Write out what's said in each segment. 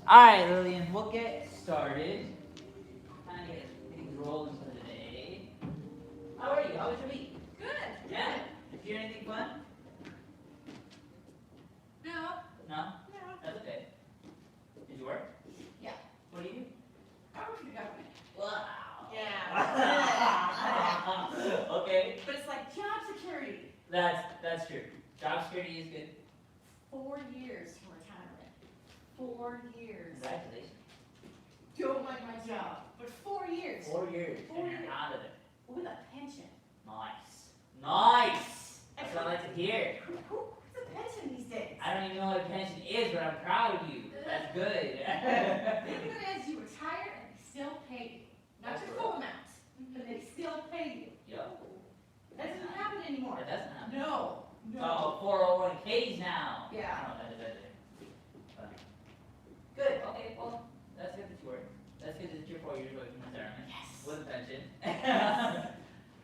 Alright, Lillian, we'll get started. Kind of get things rolling for the day. How are you? How was your week? Good. Yeah? Did you hear anything fun? No. No? No. That's okay. Did you work? Yeah. What do you do? I work for the government. Wow. Yeah. Okay. But it's like job security. That's true. Job security is good. 4 years from retirement. 4 years. Congratulations. Don't like my job, but 4 years. 4 years. 4 And years. you're out of it. With a pension. Nice. Nice. That's what I like to hear. Who's a pension these days? I don't even know what a pension is, but I'm proud of you. That's good. Think of it as you retire and they still pay you. Not That's your right. full amount, but they still pay you. Yo. That doesn't happen anymore. That doesn't happen. No. No. Oh, 401ks now. Yeah. I don't know what that is. Good. Okay, well, that's good that you work. That's good that you're 4 years away from retirement. Yes. With a pension.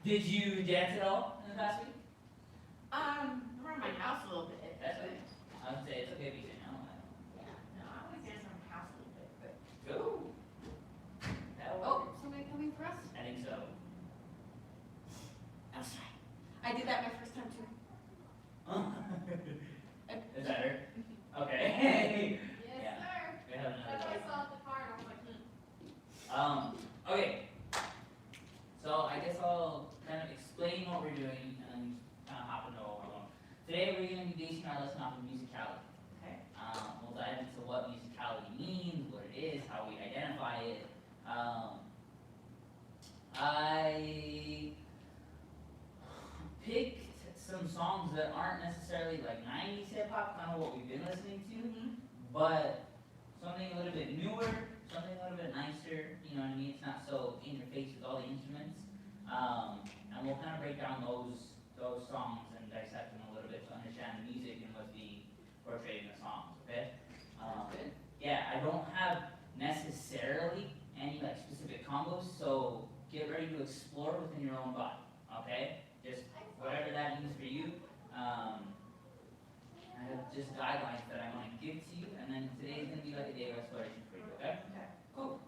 Did you dance at all in the past week? Around my house a little bit. That's okay. I would say it's okay if you say no. Yeah. No, I always dance around my house a little bit, but. Go. That'll work. Oh, somebody coming for us? I think so. I'm sorry. I did that my first time too. Is that her? Okay. Yes, Yeah. sir. We have another That's why I one. saw the car and I was like, Okay. So I guess I'll kind of explain what we're doing and kind of hop into what we're going. Today we're going to be basing our lesson off of musicality. Okay. We'll dive into what musicality means, what it is, how we identify it. I picked some songs that aren't necessarily like 90s hip hop, kind of what we've been listening to, but something a little bit newer, something a little bit nicer, you know what I mean? It's not so in your face with all the instruments. And we'll kind of break down those songs and dissect them a little bit to understand the music and what's being portrayed in the songs, okay? Good. Yeah, I don't have necessarily any like specific combos, so get ready to explore within your own body, okay? Just whatever that means for you. I have just guidelines that I want to give to you, and then today is going to be like a day of exploration for you, okay? Okay. Cool.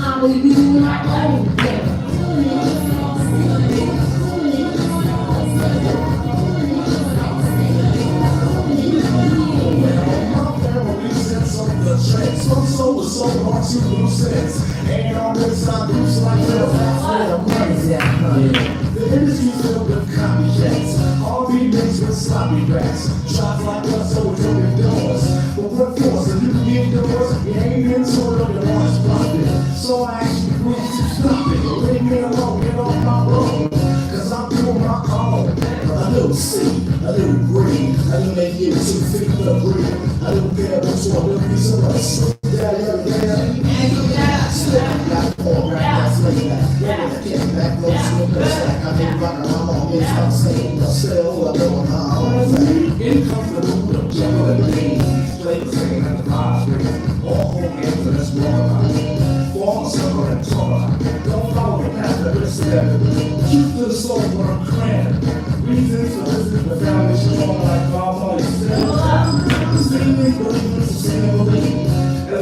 I'm we do our own thing. Some soul is so hard to lose sense. Ain't on this side, lose like real fast where the money's at, honey. The industry's filled with copycats, all remakes with sloppy rats. Shots like us, so we open doors. But what force, if you can get doors, you ain't into it or you want to stop it. So I actually agreed to stop it. Leave me alone, get off my road. Cause I'm doing my own. A little seed, a little breed, a little make it 2 feet of breed. A little bear, what's one, a little piece of us. Yeah, got more right now, slay back. Get back, no smoke, stack. I make rock around my own, I'm saying, no sell, I'm doing my own thing. In comes the room, jump in the beat. Play the same at the vibe, all home games, so let's walk around. Fall, summer, and talk. Don't follow the path that is step. Truth to the soul, what I'm cramming. Reasons for this is the foundation, all like Bob Marley said. The same thing, believe it's the same belief. A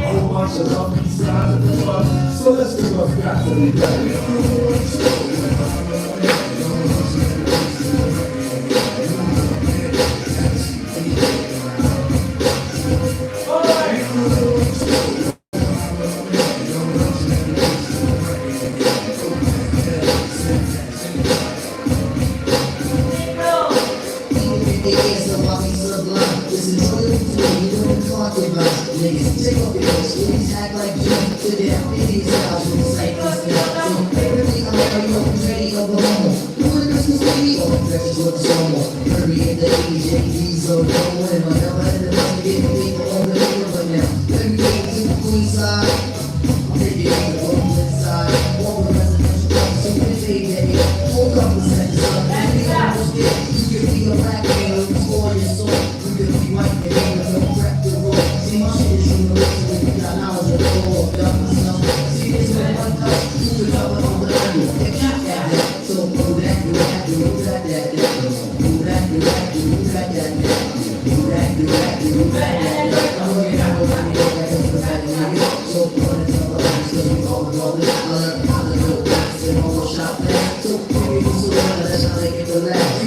whole bunch of love these signs of the fun. So let's do what's got to be done. Niggas take off your clothes, ladies act like you to their videos out in the site. So everything I'm already open, ready, Oklahoma. You want a Christmas baby? Oh, that's what it's on. Hurry in the age, AD's so don't win. My number had the money, getting people on the radio, but now every day to the queen side. I'm taking it to the woman side. Walk with residential house, so we say that it won't come with sex. Everything I was there, you can be a black man, you score your soul. You can be white, and ain't no crap to roll. See my shit is in the way, so we got knowledge of the whole dumb stuff. See this man one touch, you can cover on the onion. They got that. So do that, do that, do that, do that, do that, do that, do that, do that, do that, do that. I'm looking at what I need, like it's the bad nigga. So put it up, so we all this. I don't know, and all the shop there. So maybe so that's how they get the laugh.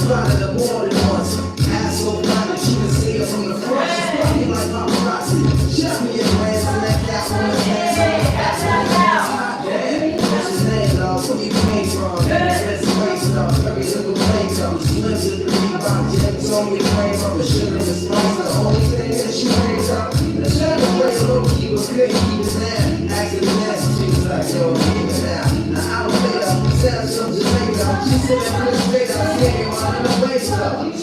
Spotted her more than once. Ass so fine that you can see her from the only frame up a sugar and spice. The only thing that she brings up. The shadow play a low key, but couldn't keep it down. Acting nasty, she was like, yo, keep it down. An hour later, said some Jamaica. She said that first straight out, standing while in the waist up. With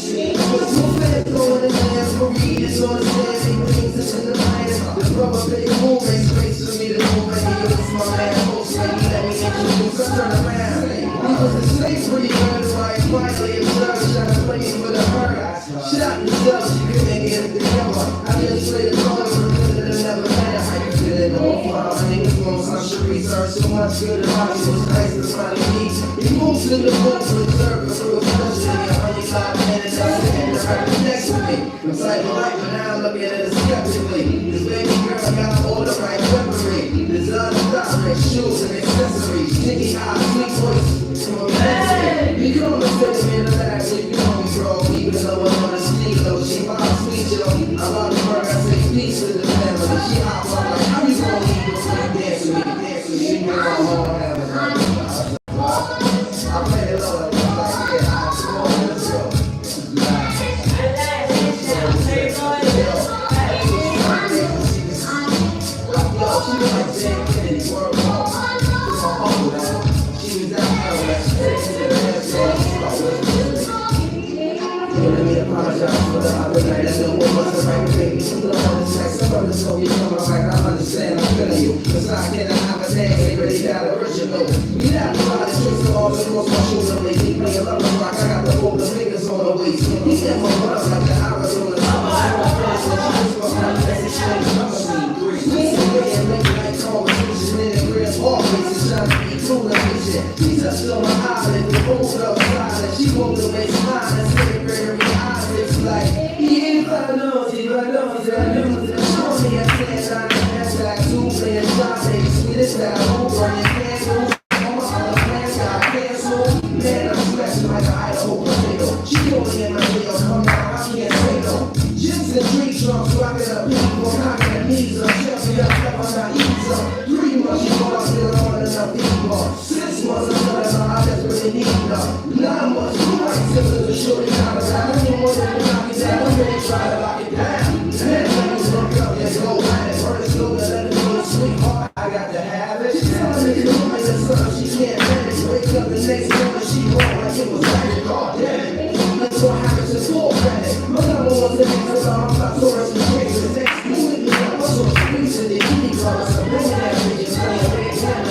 two fans going in there, for readers on the stand, they brings us in the mind. The rubber big move makes space for me to move. And you're the smart ass host, lady, let me introduce. I turn around. We was a slave pretty good, right? Finally observed, trying to play for the murder. Shot himself, she couldn't get it together. I just played the card for good and never matter how you feel it all for. My niggas want some shit research, so much good about you. It's nice to finally meet. He moves in the book to observe a real pleasure. Your honey live minutes, that's sitting right next to me. I'm like, but now I'm looking at it skeptically. This baby girl got all the right weaponry. Design stylish shoes and accessories. Sticky eyes, sweet voice. You can almost fit me in the lab if you know me, bro. Even though I'm on a sneak, though, she my sweet, yo. I love her, I say peace to the family. She hop on like, how you gonna leave before you dance with me? You know I'm all having I play it low, like, yeah, I'm on, let's go. Yo, she was like Jane Kennedy, world walk. With my uncle, man. She was down there, like, straight to the dance floor. Let me apologize for the other night. I know what was the right baby. You don't understand. Some of the song you come out like I understand. I'm feeling you. Cause I cannot have a day. They really got original. We not a lot of tricks to all across my shoulder. They play a lot of rock. I got the older fingers on the waist. He said my butt like the hours on the top. She touched on my eyelid, the hold up silent. She rolled away smiling, saying Gregory eyes. It's like, if I know, if I know, if I know, if I show me a stand, I'm like two playing shot, baby, sweetest that whole burning candle. All my other plans got canceled. Man, I'm scratching like an Idaho potato. She only in my video, come down, I can't say no. Gyms and tree trunks, rocking up people, knocking the knees up, jumping up, step on my ease up. 3 months, you know I'm still on enough people. 6 months, I'm done, I just really need enough. 9 months, you might still the shorty down, but I don't want to knock it down, I'm ready to try to lock it down. Man, let me look up, let's go, man, it's hard to slow, let it go, sweetheart. I got to have it. She's telling me to look at the sun, she can't manage. Wake up the next morning, she won't like it was like, God damn it. That's what happens to full credit. My number was the next time I'm not tourist and tricks. The next you with me, I'm also streets in the eating clubs. I'm bringing that bitch and playing big time.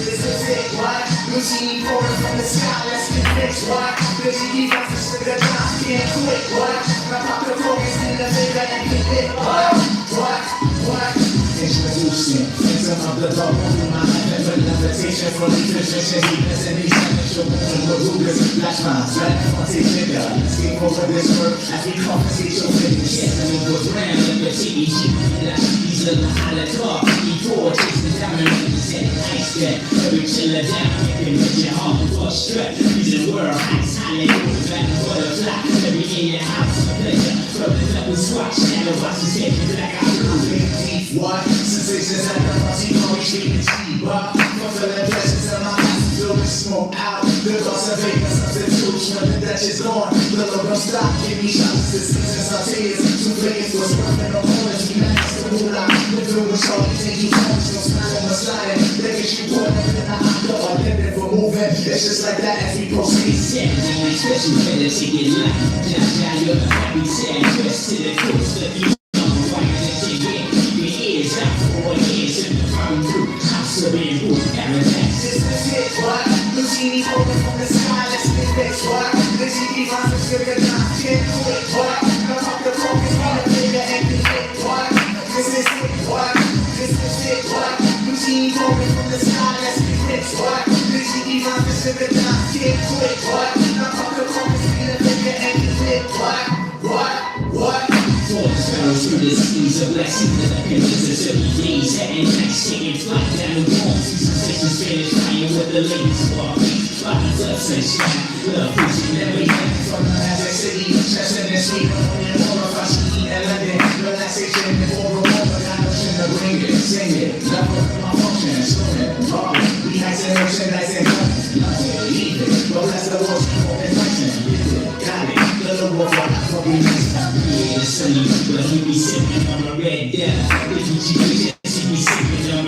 This is it, what? You see me pouring from the sky, let's get fixed, what? Cause you keep us to sugar, not can't quit, what? Now pop the focus in the bigger and get it, what? Introducing phantom of the dog moving my life and putting levitation for nutrition, deepness and essential moving with Lucas, flash mobs, red confrontation, escape over this work as we compensate your fitness. Yes, I mean, what's around in the TEG, that's these are the highlight car, before chasing down and representing ice that every chiller down, you can make your heart for a strut. These are the world, ice, highlight, moving back and butterfly, every in your house, a pleasure, from the double swatch, shadow watch, his head, black out, what? Sensations at the party, no retreat and cheap, but fulfilling pleasures in my eyes, feel the smoke out. The thoughts of vapor substitutes when the Dutch is gone. The love don't stop, give me shots, the seasons are tears. Two flames was working on corners, we managed to move out. The film was short, you take you home, so smile on the slide. They get you put up in the outdoor, or living for moving. It's just like that as we proceed. Everything special, better take it light. Down, you're a happy, sad, twist to the coast of you. This is it, what? You see me falling from the sky, let's get fixed, what? This is the answer, sugar, not can't quit, what? Now pop the focus, be the bigger and be lit, what? This is it, what? This is it, what? You see me falling from the sky, let's get fixed, what? This is the answer, sugar, not can't quit, what? Now pop the focus, be the bigger and be lit, what? Through the seas of blessings that I can resist every day. Satin nights taking flight down the warm sensations, Spanish flying with the ladies sparkling. Bodies of sunshine, love pushing everything from the Atlantic City, Chester and Sweden, only in all of us, eat and London, relaxation in the ballroom, but I know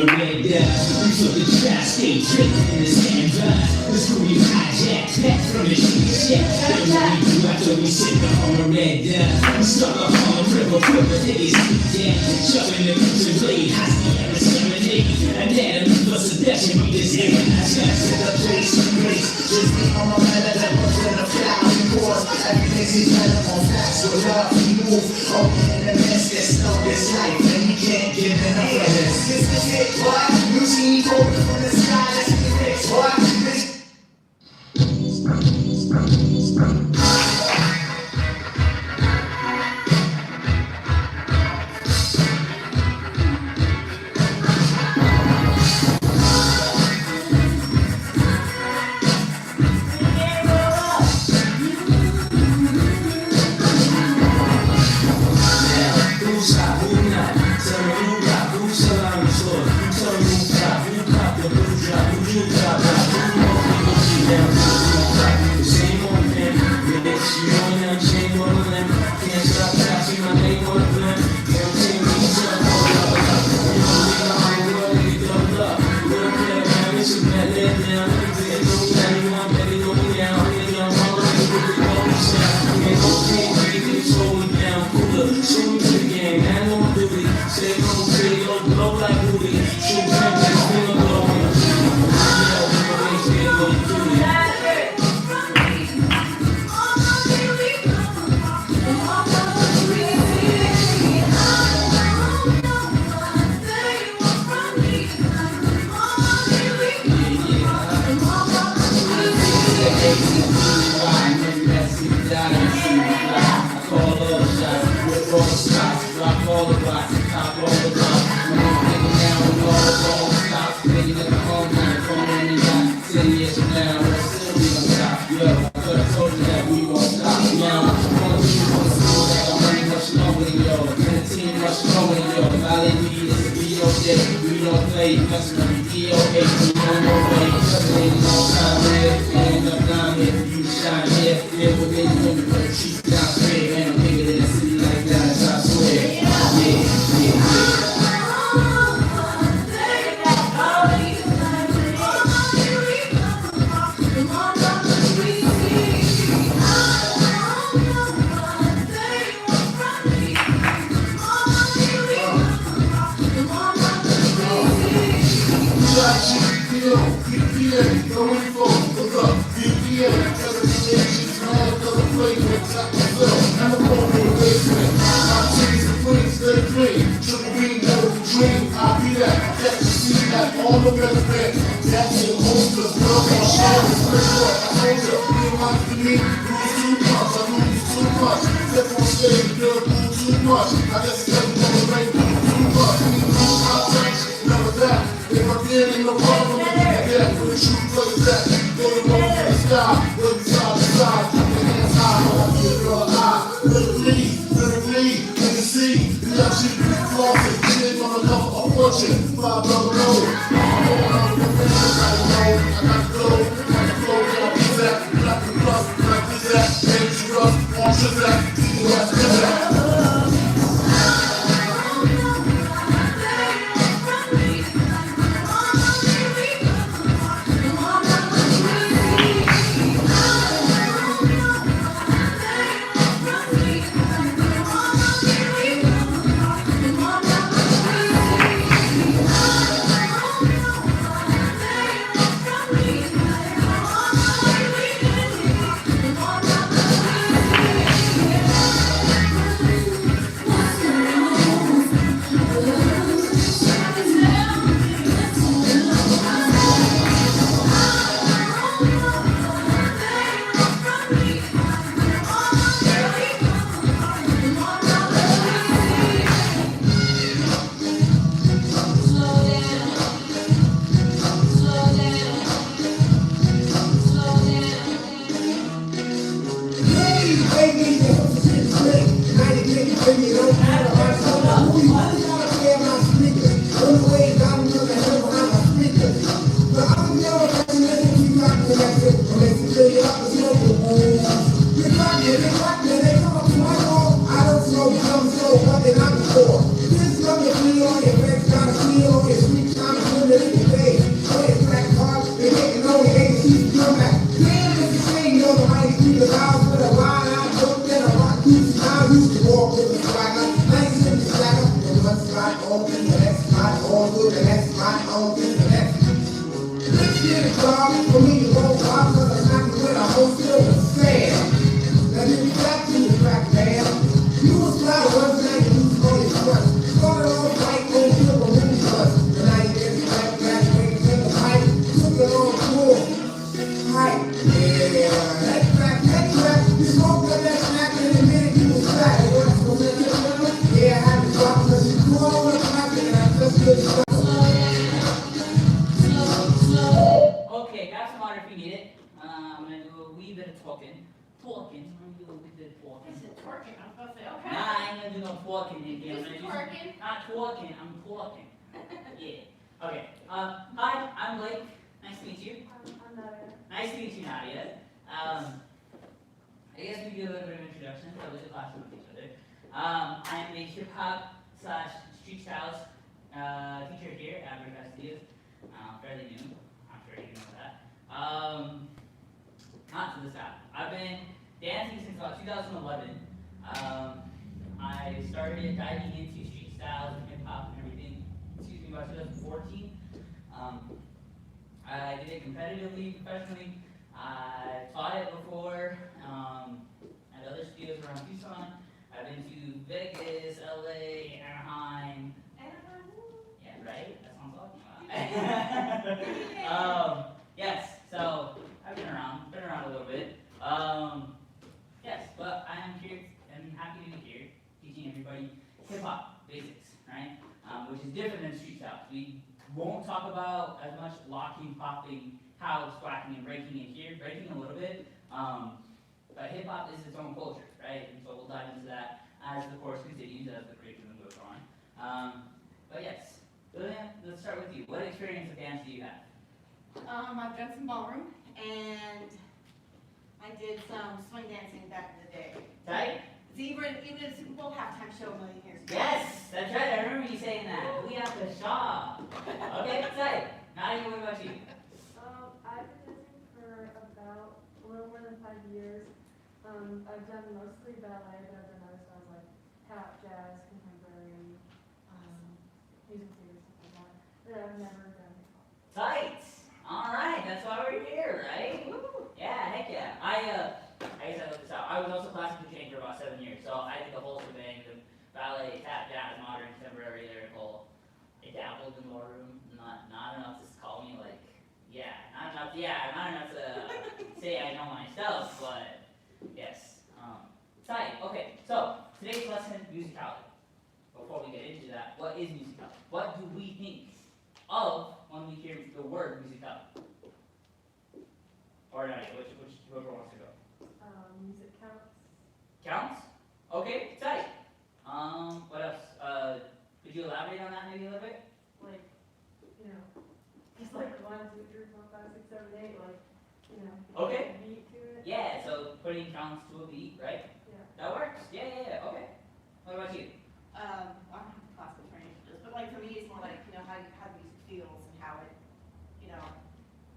the red dust. We flip the tri-state, drinking in the standby. The screw you hijack, back from the street shack. Then what we do after we sip the on the red dust. We start the Harlem River, put the niggas deep down. Shoving the kitchen blade, hostage and discriminate. Anatomy for seduction, we just aim it. I got to the place, just be on my man that was in the flower course. Everything's eternal on facts, so love we move. Open in the mess, that's no this life, and we can't give enough of this. This is it, boy. You see me open from the sky, let's get this, boy. off in the next. Let's get it, dog. For me, you won't pop, cause I'm not with a whole field of sand. Now then you back to the track, man. You was fly once, now you lose all your trust. Started off right, then you took a mini bus. And now you get back, graduated in the pipe. Took it on tour. Hype, yeah. That track, you smoked up that snack in a minute, you was flat. And what's the limit? Yeah, I had to drop, cause you threw all the clap, and I just couldn't stop. Okay, grab some water if you need it. I'm gonna do a wee bit of talking. I'm gonna do a wee bit of I talking. said twerking, I was about to say, Nah, okay. I ain't gonna do no talking in here. I'm gonna Just do twerking. not talking, I'm talking. Yeah. Okay. Hi, I'm Blake. Nice to meet you. I'm Nadia. Nice to meet you, Nadia. I guess we do a little bit of introduction. So we should class with each other. I am a hip hop / street styles teacher here at BreakOut Studios. Fairly new. I'm sure you know that. Not to the style. I've been dancing since about 2011. I started diving into street styles and hip hop and everything. About 2014. I did it competitively, professionally. I taught it before at other studios around Tucson. I've been to Vegas, LA, Anaheim. Yeah, right? That's what I'm talking about. Yes, so I've been around a little bit. Yes, but I am here and happy to be here teaching everybody hip hop basics, right? Which is different than street styles. We won't talk about as much locking, popping, house, whacking, and breaking in here. Breaking a little bit, but hip hop is its own culture, right? And so we'll dive into that as the course continues, as the curriculum goes on. But yes, let's start with you. What experience of dance do you have? I've done some ballroom, and I did some swing dancing back in the day. Tight? Even a Super Bowl halftime show a million years ago. Yes, that's right. I remember you saying that. We have to shop. Okay, tight. Nadia, what about you? I've been dancing for about a little more than 5 years. I've done mostly ballet, but I've done other styles like tap, jazz, contemporary, music theater, stuff like that. But I've never done hip hop. Tight. All right, that's why we're here, right? Yeah, heck yeah. I guess I looked this out. I was also classical trained for about 7 years, so I did the whole shebang: the ballet, tap, jazz, modern, contemporary, lyrical. I dabbled in ballroom. Not enough to call me like, not enough to say I know my stuff, but yes. Tight. Okay, so today's lesson, musicality. Before we get into that, what is musicality? What do we think of when we hear the word musicality? Or not, whoever wants to go. Music counts. Counts? Okay, tight. What else? Could you elaborate on that maybe a little bit? Like, just like 1, 2, 3, 4, 5, 6, 7, 8, like, Okay. beat to it. Yeah, so putting counts to a beat, right? Yeah. That works. Yeah, okay. What about you? I don't have classical training for this, but like for me, it's more like, how the music feels and how it,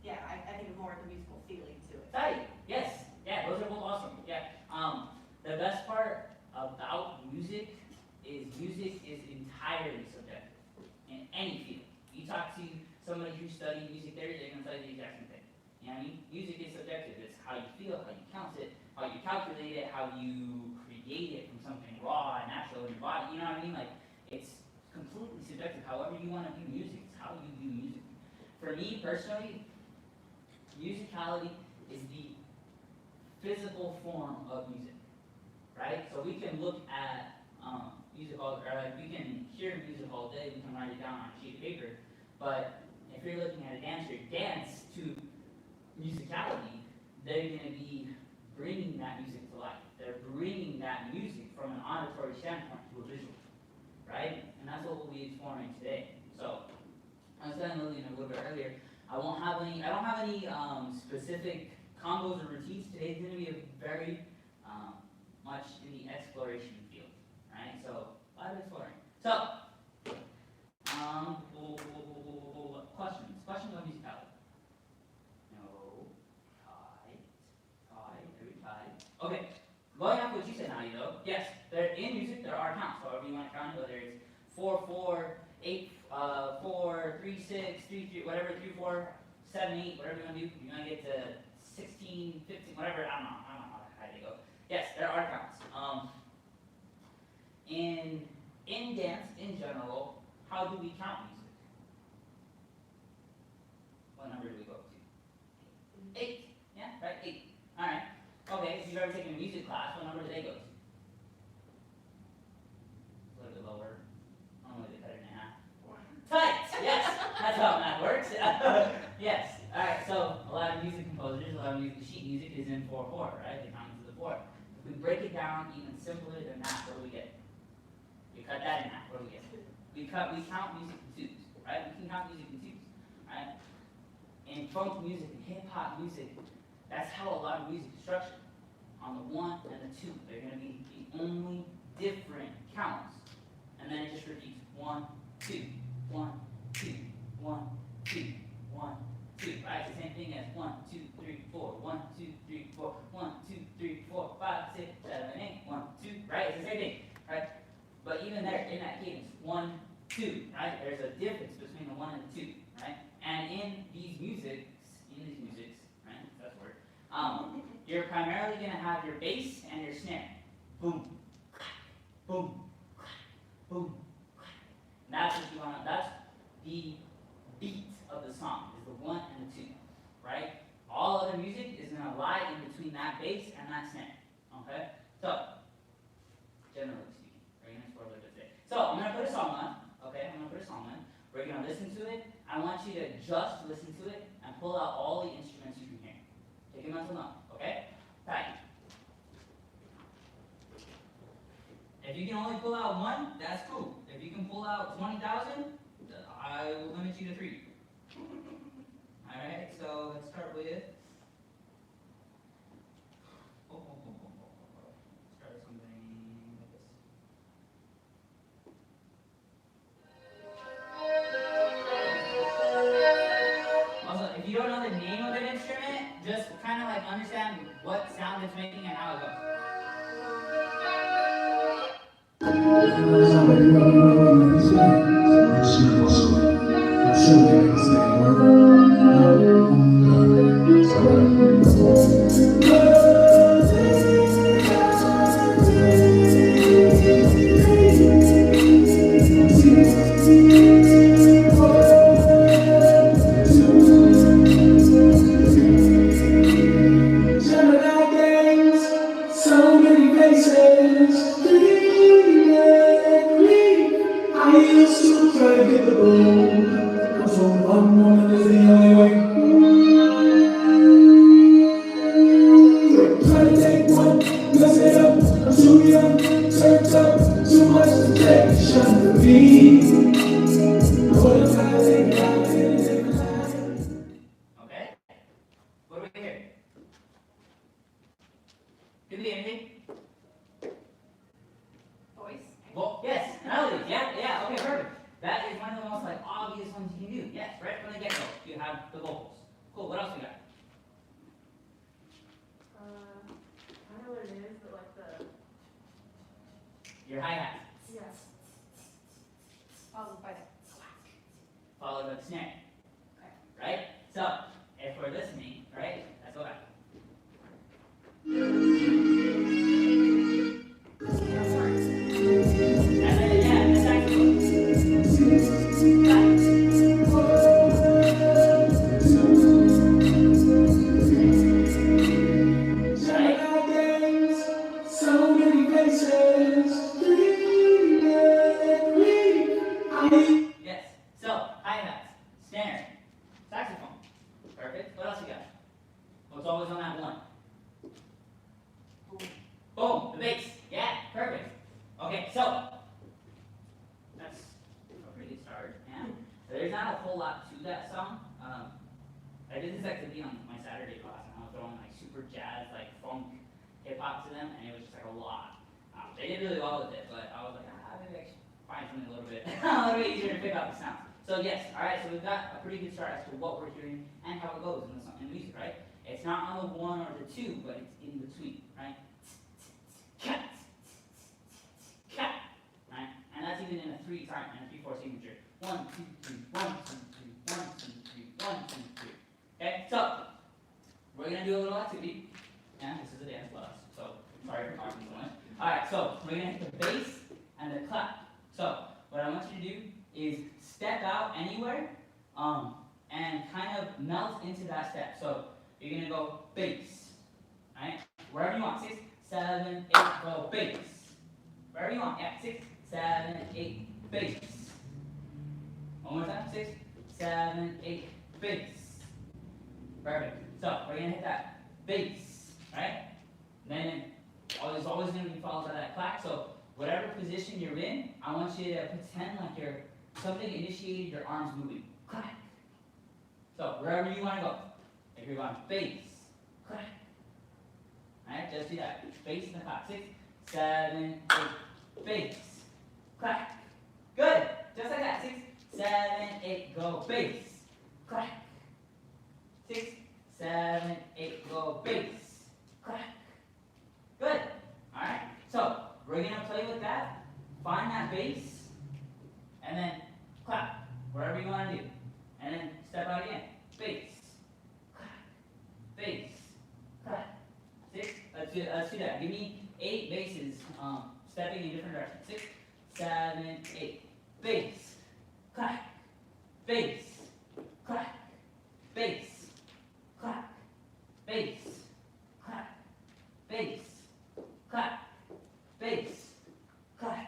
I think more of the musical feeling to it. Tight. Yes. Yeah, those are both awesome. Yeah. The best part about music is entirely subjective in any field. You talk to somebody who studied music theory, they're gonna tell you the exact same thing. You know what I mean? Music is subjective. It's how you feel, how you count it, how you calculate it, how you create it from something raw and natural in your body. You know what I mean? Like, it's completely subjective. However you want to view music, it's how you view music. For me personally, musicality is the physical form of music, right? So we can look at music all, or like we can hear music all day, we can write it down on a sheet of paper, but if you're looking at a dancer dance to musicality, they're going to be bringing that music to life. They're bringing that music from an auditory standpoint to a visual, right? And that's what we'll be exploring today. So, I was telling Lillian a little bit earlier, I don't have any specific combos or routines. Today's going to be a very much in the exploration field, right? So, a lot of exploring. So, questions on musicality? No. Tied, every tied. Okay, going off what you said, Nadia, though, yes, in music there are counts, however you want to count it, whether it's 4/4, 8/8, 4, 3, 6, 3, 3, whatever, 3, 4, 7, 8, whatever you want to do. You're going to get to 16, 15, whatever, I don't know how they go. Yes, there are counts. In dance, in general, how do we count music? What number do we go up to? 8. Yeah, right, 8. All right. Okay, if you've ever taken a music class, what number do they go to? A little bit lower. Normally they cut it in half. Tight! Yes, that's how math works. Yes. All right. So a lot of music composers, a lot of music, sheet music is in 4/4, right? They count to the 4. If we break it down even simpler than that, what do we get? We cut that in half. What do we get? We count music in 2s, right? We can count music in 2s, right? In funk music and hip hop music, that's how a lot of music is structured. On the 1 and the 2, they're going to be the only different counts, and then it just repeats 1, 2, 1, 2, 1, 2, 1, 2. Right? It's the same thing as 1, 2, 3, 4, 1, 2, 3, 4, 1, 2, 3, 4, 5, 6, 7, 8, 1, 2. Right? It's the same thing, right? But even there, in that cadence, 1, 2, right? There's a difference between the 1 and the 2, right? And in these musics, right? That's a word. You're primarily going to have your bass and your snare. Boom, boom, boom. That's what you want to, that's the beat of the song, is the 1 and the 2, right? All other music is going to lie in between that bass and that snare, okay? So, generally speaking, we're going to explore a little bit today. So, I'm going to put a song on, okay? I'm going to put a song on. We're going to listen to it. I want you to just listen to it and pull out all the instruments you can hear. Take a mental note, okay? Right. If you can only pull out 1, that's cool. If you can pull out 20,000, I will limit you to 3. Alright, so let's start with. Start with something like this. Also, if you don't know the name of an instrument, just kind of like understand what sound it's making and how it goes. Your hi-hat. Yes. Followed by the Followed by the snare. Okay. Right? So, if we're listening, right, let's go back. And then, yeah, the saxophone. Yes. So, hi-hats, snare, saxophone. Perfect. What else you got? What's always on that 1? Boom, the bass. Yeah, perfect. Okay, so that's a pretty good start. Yeah. There's not a whole lot to that song. I did this activity on my Saturday class, and I was throwing like super jazz, like funk, hip hop to them, and it was just like a lot. They did really well with it, but I was like, maybe I should find something a little bit easier to pick up the sound. So yes, all right. So we've got a pretty good start as to what we're hearing and how it goes in the song, in music, right? It's not on the 1 or the 2, but it's in between, right? Right? And that's even in a 3 time, and a 3/4 signature. 1, 2, 3, 1, 2, 3, 1, 2, 3, 1, 2, 3. Okay, so we're gonna do a little activity, and this is a dance class, so sorry for talking so much. All right, so we're gonna hit the bass and the clap. So what I want you to do is step out anywhere, and kind of melt into that step. So you're gonna go bass, right? Wherever you want, 6, 7, 8, go bass. Wherever you want, yeah, 6, 7, 8, bass. One more time, 6, 7, 8, bass. Perfect. So we're gonna hit that bass, right? Then there's always gonna be followed by that clap. So whatever position you're in, I want you to pretend like you're something initiated your arms moving. Clap. So wherever you want to go. If you're going bass, clap. Alright, just do that. Bass and the clap. 6, 7, 8, bass. Clap. Good. Just like that. 6, 7, 8, go bass. Clap. 6, 7, 8, go bass. Clap. Good. Alright. So we're gonna play with that. Find that bass. And then clap. Wherever you want to do. And then step out again. Bass. Clap. Bass. Clap. 6. Let's do that. Give me 8 basses. Stepping in different directions. 6, 7, 8. Bass. Clap. Bass. Clap. Bass. Clap. Bass. Clap. Bass. Clap. Bass. Clap.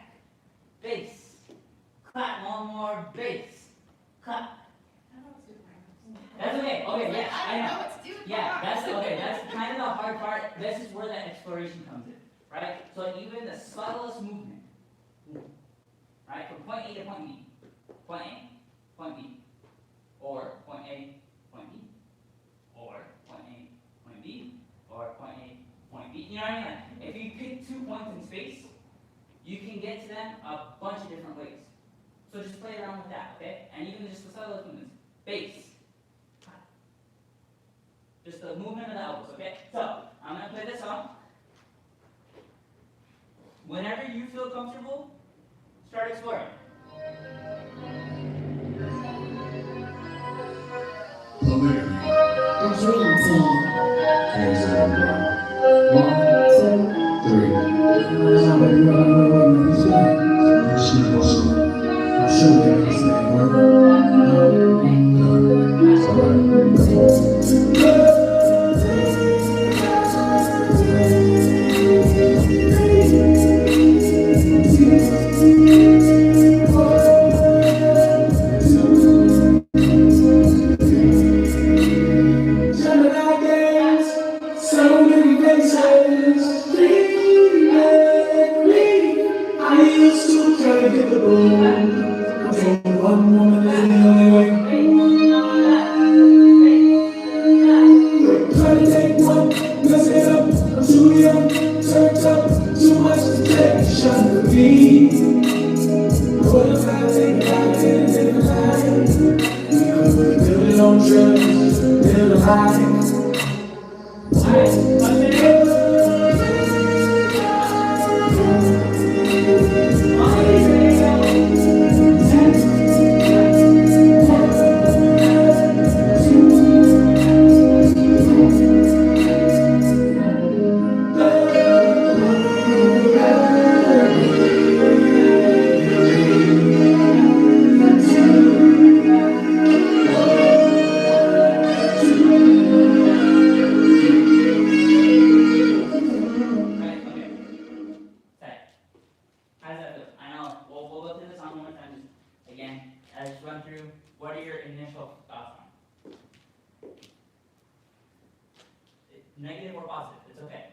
Bass. Clap. One more bass. Clap. That's okay. Okay, yeah, I don't know. know what to do with my Yeah, arms. that's okay. That's kind of the hard part. This is where the exploration comes in, right? So even the subtlest movement, right, from point A to point B, point A, point B, or point A, point B, or point A, point B, or point A, point B. You know what I mean? Like, if you pick 2 points in space, you can get to them a bunch of different ways. So just play around with that, okay? And even just the subtlest movements. Bass. Just the movement of the elbows, okay? So, I'm going to play this song. Whenever you feel comfortable, start exploring. The dream team. Hands on the ground. 1, 2, 3. I'll show you the next thing, So many faces, dreaming me. I used to try to get the ball. I told one woman is the only way. Try to take one, mess it up. I'm too young, turned up, too much protection for me. What if I take it out in a different life? We could build it on trust, build a life. Negative or positive, it's okay.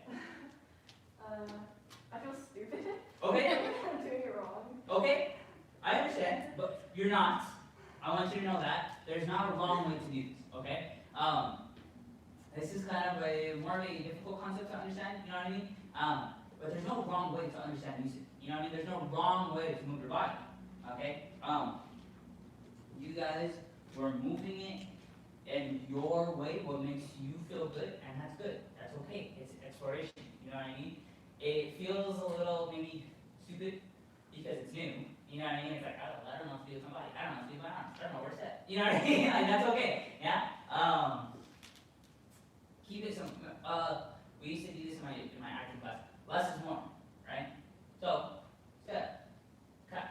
I feel stupid. Okay? I'm doing it wrong. Okay? I understand, but you're not. I want you to know that. There's not a wrong way to do this, okay? This is kind of more of a difficult concept to understand, you know what I mean? But there's no wrong way to understand music. You know what I mean? There's no wrong way to move your body, okay? You guys were moving it in your way, what makes you feel good, and that's good. That's okay. It's exploration. You know what I mean? It feels a little maybe stupid because it's new. You You know what I mean? It's like, I don't know what to do with my body. I don't know what to do with my arms. I don't know where it's at. You know what I mean? Like, that's okay. Yeah? Keep it simple. We used to do this in my acting class. Less is more, right? So, step, cut,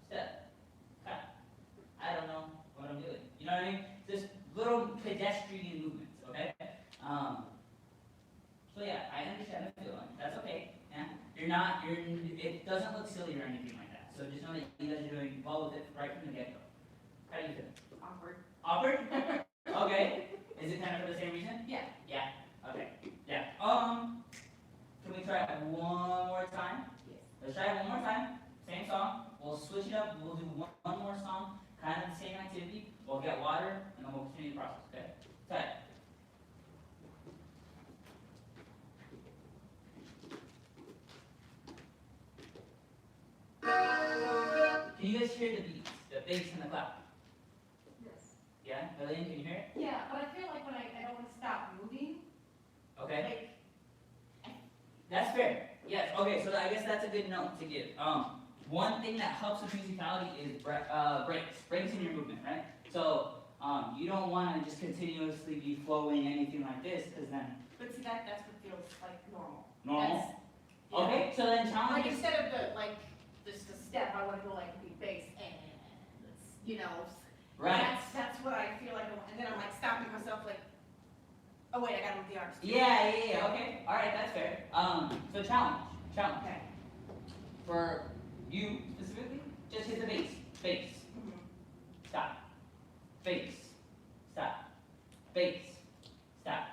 step, cut. I don't know what I'm doing. You know what I mean? Just little pedestrian movements, okay? So yeah, I understand the feeling. That's okay. Yeah? It doesn't look silly or anything like that. So just know that you guys are doing well with it right from the get-go. How do you feel? Awkward. Awkward? Okay. Is it kind of for the same reason? Yeah. Yeah. Okay. Yeah. Can we try it one more time? Yes. Let's try it one more time. Same song. We'll switch it up. We'll do one more song. Kind of the same activity. We'll get water and then we'll continue the process. Okay? Try it. Can you guys hear the beats, the bass and the clap? Yes. Yeah? Lillian, can you hear it? Yeah, but I feel like when I don't want to stop moving, Okay. like, That's fair. Yes. Okay. So I guess that's a good note to give. One thing that helps with musicality is breaks in your movement, right? So you don't want to just continuously be flowing anything like this, because then but see that's what feels like normal. normal. That's- yeah. Okay. So then challenge. Like instead of just a step, I want to go like be bass and it's, you know. Right. That's what I feel like, and then I'm like stopping myself like, oh wait, I gotta move the arms. Yeah. Okay. All right. That's fair. So challenge. Okay. For you specifically, just hit the bass. Bass. Mhm. Stop. Bass. Stop. Bass. Stop.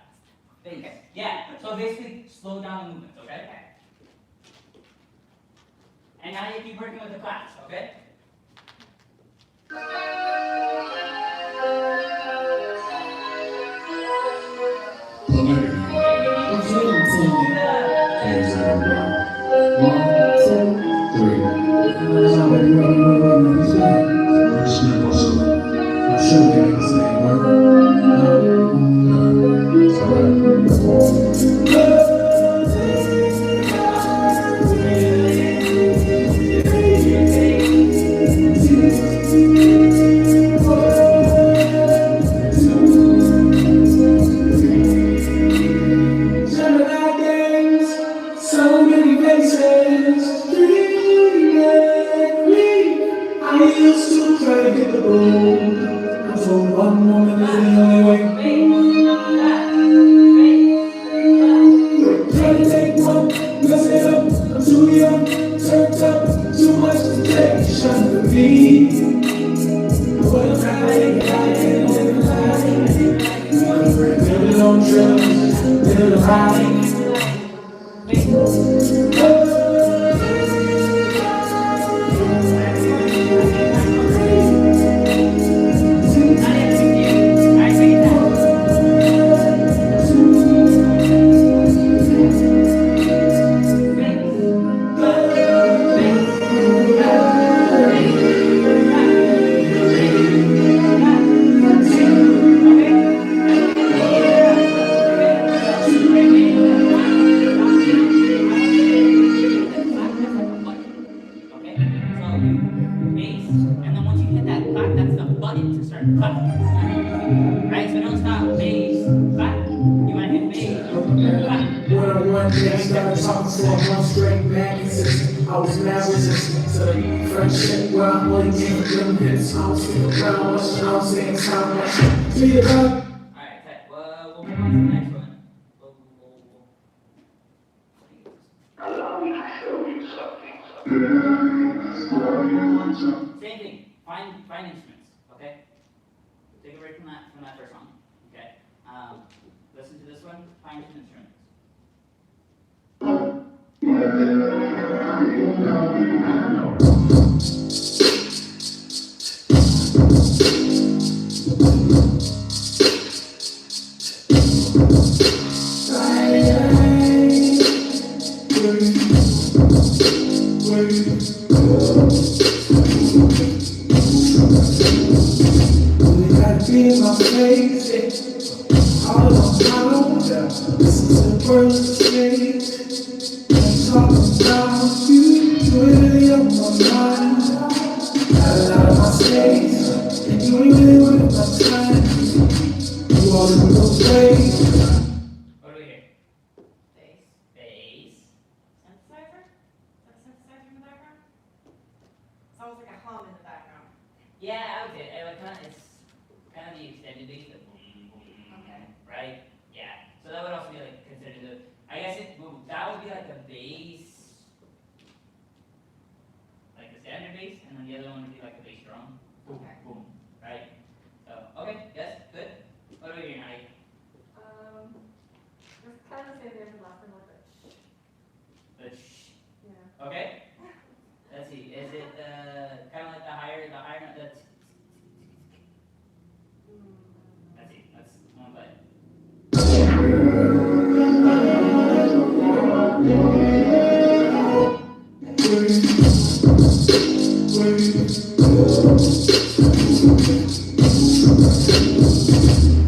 Bass. Okay. Yeah. So basically, slow down the movements. Okay. Okay. And now you keep working with the claps. Okay. Same thing. Find instruments. Okay. Take a break from that first song. Okay. Listen to this one. Find some instruments. Talking about you, really on my mind. all in those ways. What do we hear? Bass. Bass. Synthesizer? Is that synthesizer in the background? It's almost like a hum in the background. Yeah, I would say it's kind of the extended bass, the boom, boom, Okay. right? Yeah. So that would also be like considered the. I guess that would be like the bass, like the standard bass, and then the other one would be like the bass drum. Boom, Okay. boom, right? So okay, yes, good. What are we hearing, Heidi? It's kind of the same thing as the last one, like a shh. The sh. Yeah. Okay. Let's see. Is it kind of like the higher note? That's. Let's see. Let's one play.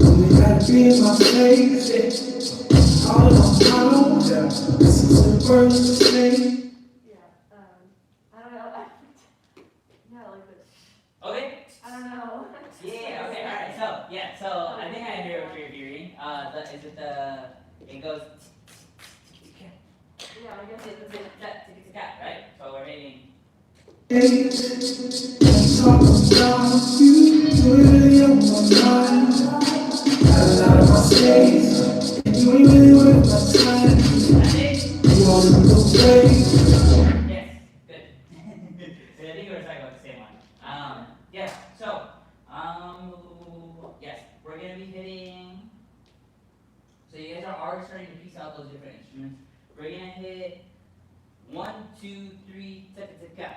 You gotta be in my face, all on my own. This is the first thing. Yeah. I don't know. Yeah, like this. Okay. I don't know. Yeah. Okay. All right. So yeah. So I think I hear what you're hearing. Is it the? It goes. Yeah, I guess it's Right. So we're hitting. Talk about you, really on my mind. Got a lot of my space, and you ain't really worth my time. That's it. You all in those ways. Yes. Good. So I think we're talking about the same one. Yes. So yes, we're gonna be hitting. So you guys are already starting to piece out those different instruments. We're gonna hit 1, 2, 3, tika.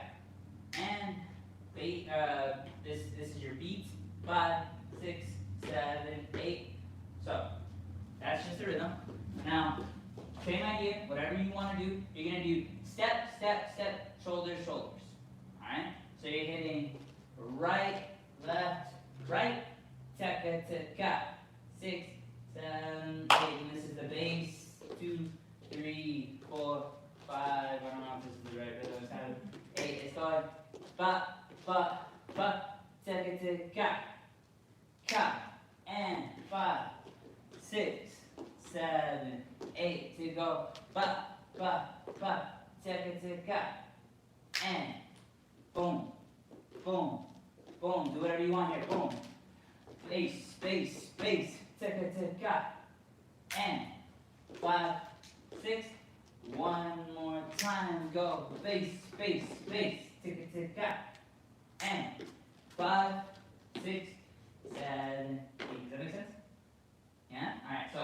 And this is your beat. 5, 6, 7, 8. So that's just the rhythm. Now, same idea. Whatever you want to do, you're gonna do step, step, step, shoulders, shoulders. All right. So you're hitting right, left, right, tika. 6, 7, 8. And this is the bass. 2, 3, 4, 5. I don't know if this is the right rhythm. 7, 8. It's going ba, tika, ka, and 5, 6, 7, 8. To go ba, tika, and boom, boom, boom. Do whatever you want here. Boom, bass, bass, bass, tika, and 5, 6. One more time, go. Bass, bass, bass, tika, and 5, 6, 7, 8. Does that make sense? Yeah? Alright, so.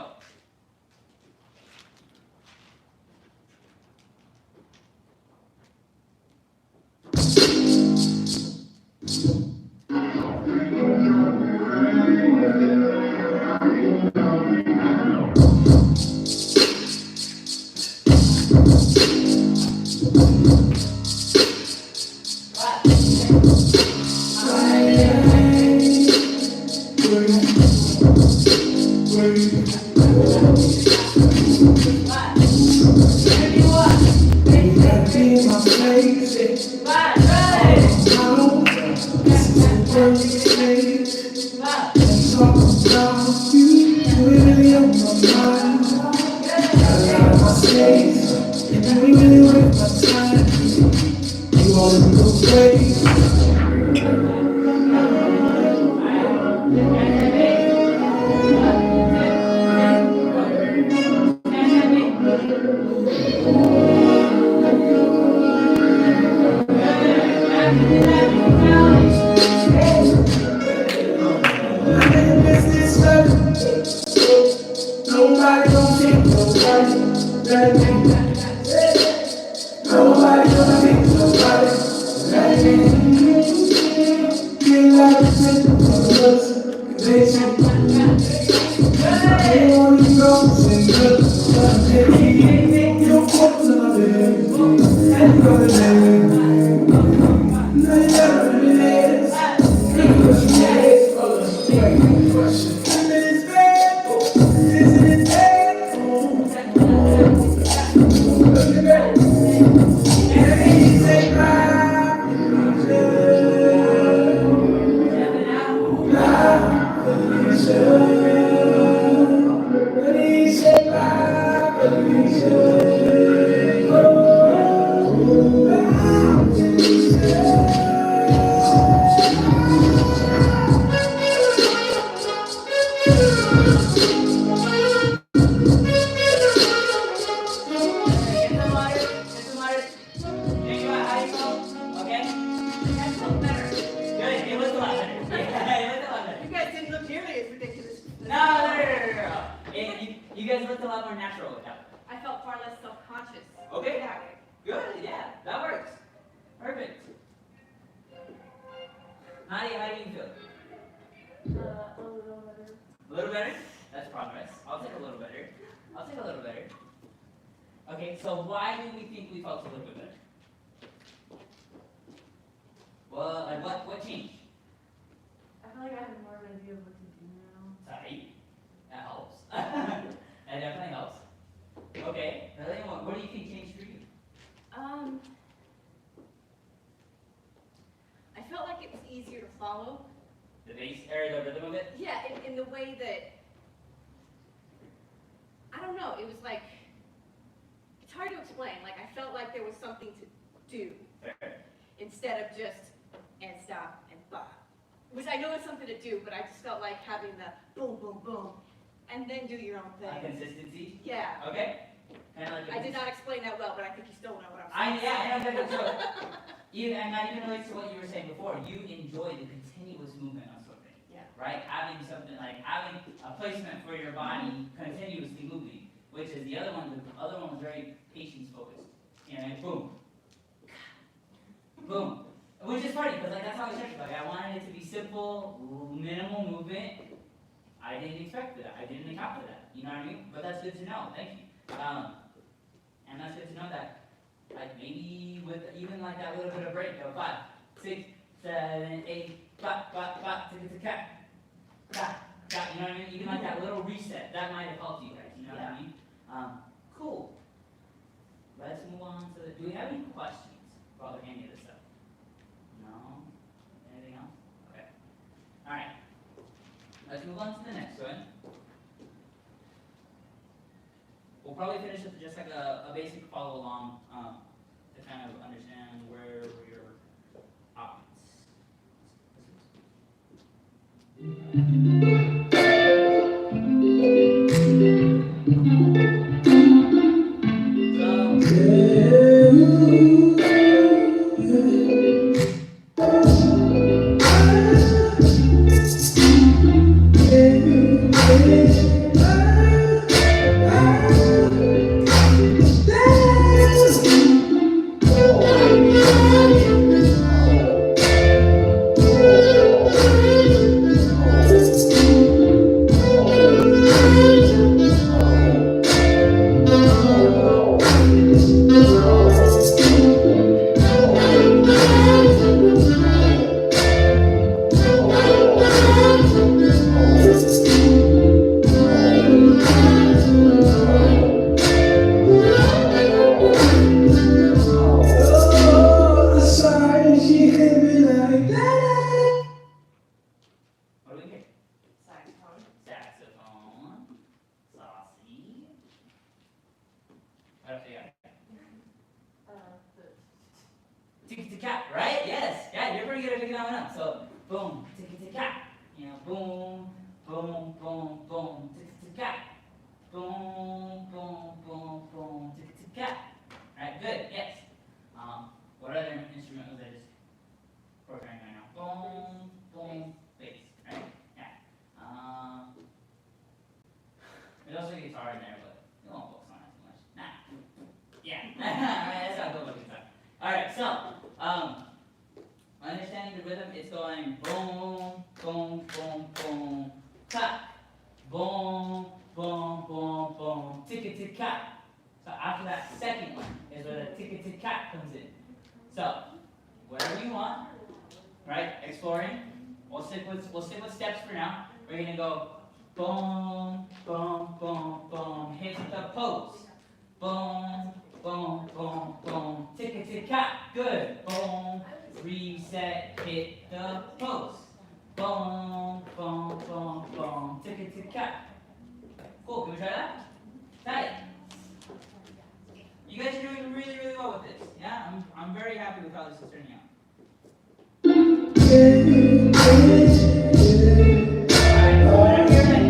Nobody gonna take nobody. Nobody gonna take nobody. Feel like it's in the us. They say, they want to go sing us. Your folks are my baby. And you're the baby. They never related. Because you made it for the question. Sure. some water. Get some water. Think about how you felt. Okay? That felt better. Good. It was a lot better. Yeah, it was a lot better. You guys didn't look nearly as ridiculous. No. You guys looked a lot more natural with that. I felt far less self-conscious. Okay. That way. Good. Yeah, that works. Perfect. Nadia, how do you feel? A little better. A little better? That's progress. I'll take a little better. I'll take a little better. Okay, so why do we think we felt a little bit better? Well, like what changed? I feel like I have more of an idea of what to do now. Sorry. That helps. That definitely helps. Okay, Lillian, what do you think changed for you? I felt like it was easier to follow. The bass or the rhythm of it? Yeah, in the way that, I don't know, it was like, it's hard to explain. Like, I felt like there was something to do Fair. instead of just, and stop, and bop. Which I know it's something to do, but I just felt like having the boom, boom, boom, and then do your own A thing. consistency? Yeah. Okay. Kind of like I did not explain that well, but I think you still know what I'm saying. I know that. And that even relates to what you were saying before. You enjoy the continuous movement of something. Yeah. Right? Having something like having a placement for your body continuously moving, which is the other one. The other one was very patience focused. You know, boom, boom. Which is funny because like that's how I started. Like I wanted it to be simple, minimal movement. I didn't expect that. I didn't account for that. You know what I mean? But that's good to know. Thank you. And that's good to know that. Like maybe with even like that little bit of break of 5, 6, 7, 8, clap, clap, clap, tick, clap, clap, clap. You know what I mean? Even like that little reset that might have helped you guys. You know what I mean? Cool. Let's move on to. Do we have any questions about any of this stuff? No. Anything else? Okay. All right. Let's move on to the next one. We'll probably finish with just like a basic follow along to kind of understand where you're at. What do we hear? Saxophone. Saxophone. Saucy. What else you got? Tick-tick-cat, right? Yes. Yeah, you're pretty good at picking that one up. So, boom, tick-tick-cat. You know, boom, boom, boom, boom, tick-tick-cat. Boom, boom, boom, boom, tick-tick-cat. Right, good, yes. What other instrument was I just programming right now? Boom, boom, bass, right? Yeah. There's also a guitar in there, but you won't focus on that too much. Nah. Yeah. Alright, that's not good looking stuff. Alright, so, understanding the rhythm, it's going boom, boom, boom, boom, clap. Boom, boom, boom, boom, tick-a-tick-cat. So after that second one is where the tick-a-tick-cat comes in. So, whatever you want, right? Exploring. We'll stick with steps for now. We're gonna go boom, boom, boom, boom, hit the pose. Boom, boom, boom, boom, tick-a-tick-cat. Good. Boom, reset, hit the pose. Boom, boom, boom, boom, tick-a-tick-cat. Cool, can we try that? Try it. You guys are doing really, really well with this. Yeah, I'm very happy with how this is turning out. Alright, so whenever you're ready,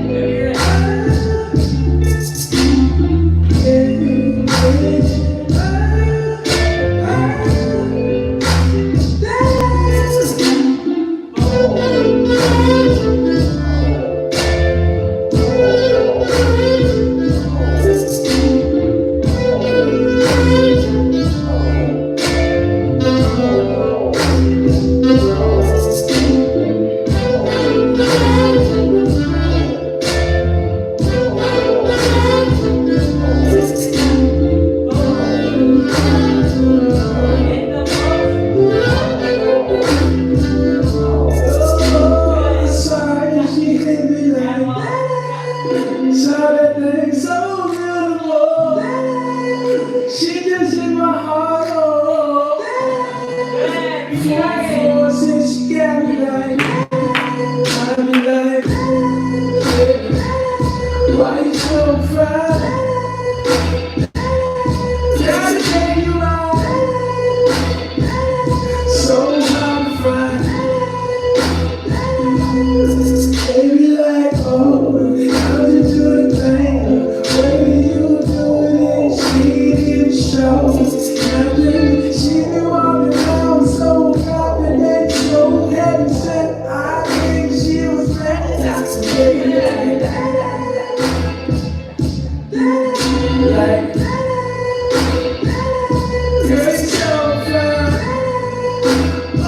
that thing so beautiful. She just hit my heart, oh. Before since she got me like, why you so fine? Gotta take you out, so I'm fine. Baby, like, oh, how you do the thing? Baby, you do it, she didn't show nothing. She been walking around so confident, so heavy set. I think she was ready. Like, girl, you so fine. Oh,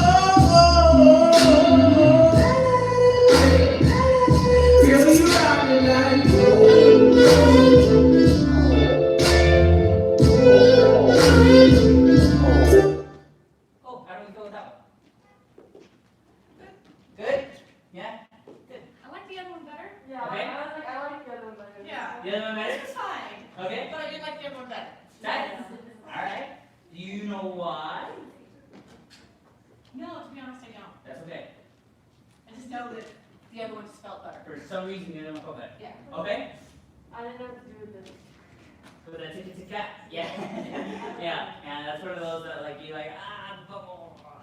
girl, you got me like, Oh, how do we feel with that one? Good? Yeah? Good. I like the other one better. Yeah, Okay. I like the other one better. Yeah. The other one better? This is fine. Okay. But I did like the other one better. That? Alright. Do you know why? No, to be honest, I don't. That's okay. I just know that the other one just felt better. For some reason, you don't feel better. Yeah. Okay? I didn't know what to do with this. But I think it's a cat. Yeah. Yeah. And that's one of those that like you like,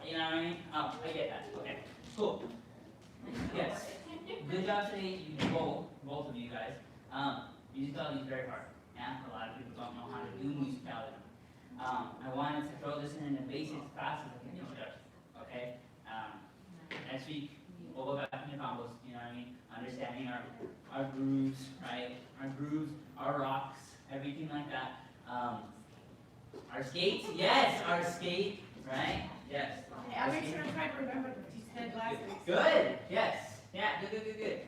you know what I mean? Oh, I get that. Okay. Cool. Yes. Good job today, you both of you guys. Musicality is very hard. Yeah. A lot of people don't know how to do musicality. I wanted to throw this in the basics class as like an introduction. Okay. Next week we'll go back into combos. You know what I mean? Understanding our grooves, right? Our grooves, our rocks, everything like that. Our skates, yes, our skate, right? Yes. Hey, I made sure to try to remember what you said last week. Good, yes, yeah, good.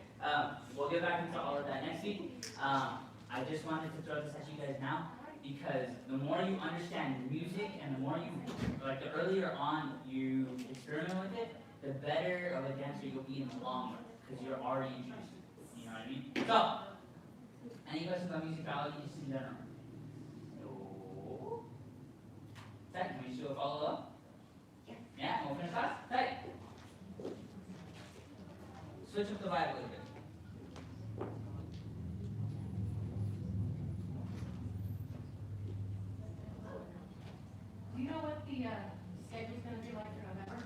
We'll get back into all of that next week. I just wanted to throw this at you guys now because the more you understand music and the more you, like the earlier on you experiment with it, the better of a dancer you'll be in the long run because you're already introduced to it. You know what I mean? So, any questions on musicality just in general? No. Tight, can we still follow up? Yeah, open the class? Tight. Switch up the vibe a little bit. Do you know what the schedule's gonna be like for November?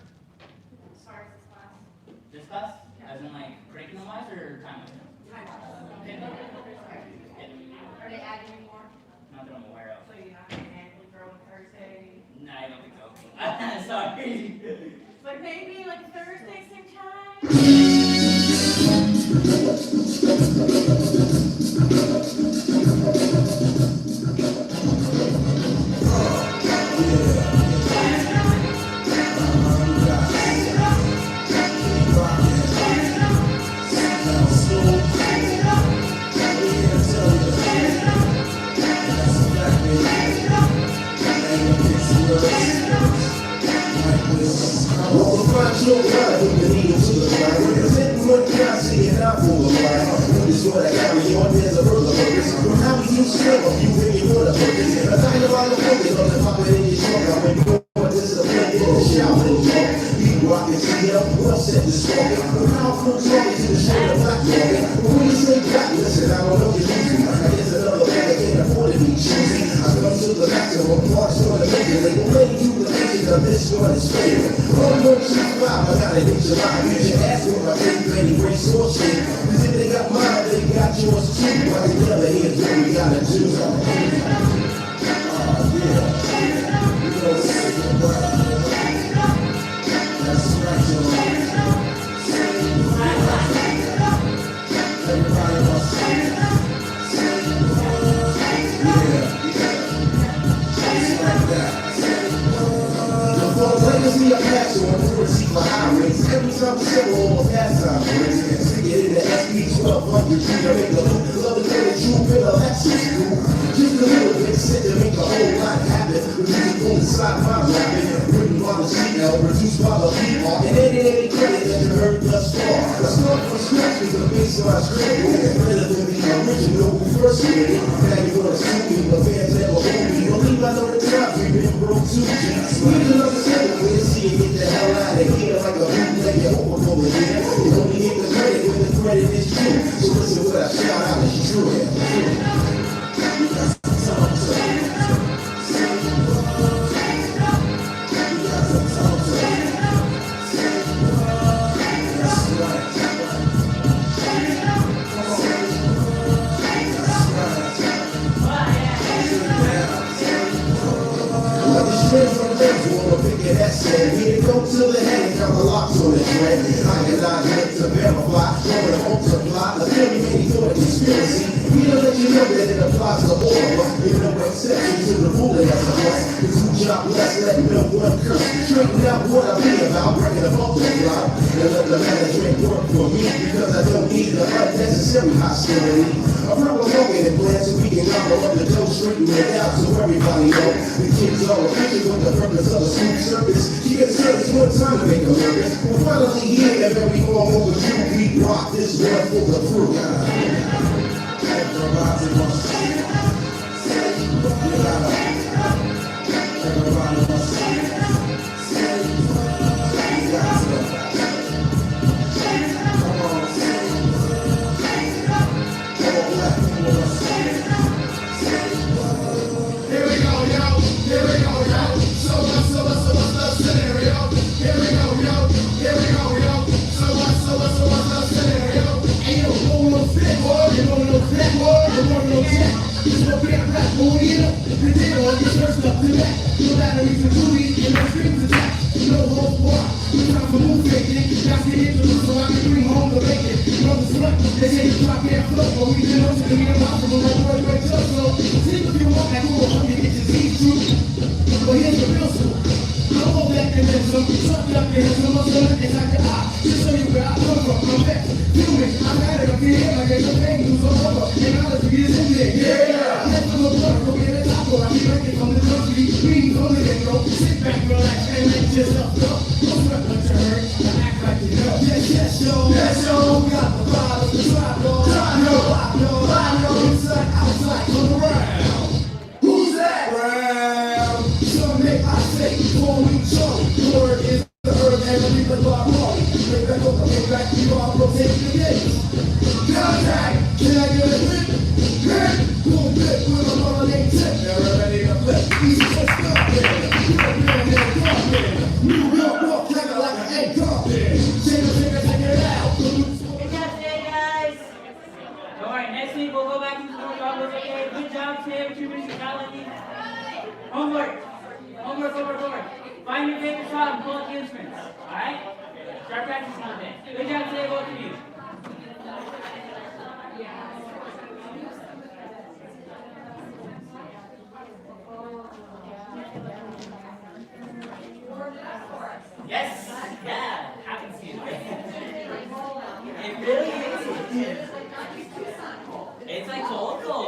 As far as this class? This class? As in like curriculum wise or time wise? Are they adding any more? Not that I'm aware of. So you're not gonna randomly throw in Thursday? No, I don't think so. Sorry. But maybe like Thursday same time? Original first year. Now you wanna sue me, but fans never hold me. Don't leave out on the times we've been broke too. Squeeze another second way to see it, get the hell out of here like a bootleg and over here. You only get the credit when the credit is due. So listen what I shout out is true. We got some time to here it goes to the head and count the locks on the thread. I cannot get to verify, or to multiply. The theory made for a conspiracy. We don't let you know that it applies to all of us. Give no exception to the rule that's a must. Cause who job less, let no one curse. Straighten out what I be about, breaking the multiply. And let the management work for me, because I don't need the unnecessary hostility. A proper moment and plan so we can gobble up the dough, straighten it out so everybody know. The kids are official with the purpose of a smooth service. She gets service one time to make a nervous. We're finally here and very long overdue. We rock this one for the crew. Everybody wants to see it. Everybody wants to see it. You got to. Come on. All black people want to see it. Here we go, yo. Here we go, yo. So what's the scenario? Here we go, yo. Here we go, yo. So what's the scenario? Ain't no going no fit, boy. You don't know fit, boy. You want no check. Just go get a rap, boy. You know, the deal on your first up to that. No batteries for duty and no strings attached. No whole bar. No time for move faking. Got to hit the loop so I can bring home the bacon. Brother slut, they say you drop their flow. But we can also be impossible like Roy Ray Tucson. See if you want that cool, I'm gonna get your Z's true. But here's the real school. I'm all back and then some. Suck up and some of them inside your eye. Just show you where I come from. I'm back. Feel me, I'm at it. I'm here like there's a pain who's all over. And honestly, is in there. Yeah. Let's go blood. Go get a top roll. I be drinking from the country. Reading from the intro. Sit back, relax, and let yourself go. Don't sweat what you heard. Act like you know. Yes, yo. Yes, yo. Got the bottle. The tripod. I know. Inside, outside, come around. Who's that? Round. Someday I say, before we show. The word is the earth and the people are rolling. Make back over, make back, you all rotate the gates. Contact, can I get a whip? Hit, boom, flip, with a holiday tip. Never ready to flip. Easy, let's go there. New York, walk like an egg carpet. Take it out. Good job today, guys. Alright, next week we'll go back into the work. Okay, good job today with your musicality. Homework. Find your favorite song and pull up the instruments. Alright? Start practicing with it. Good job today, both of you. Yes, yeah, happens to you. It really is. It's like Tucson.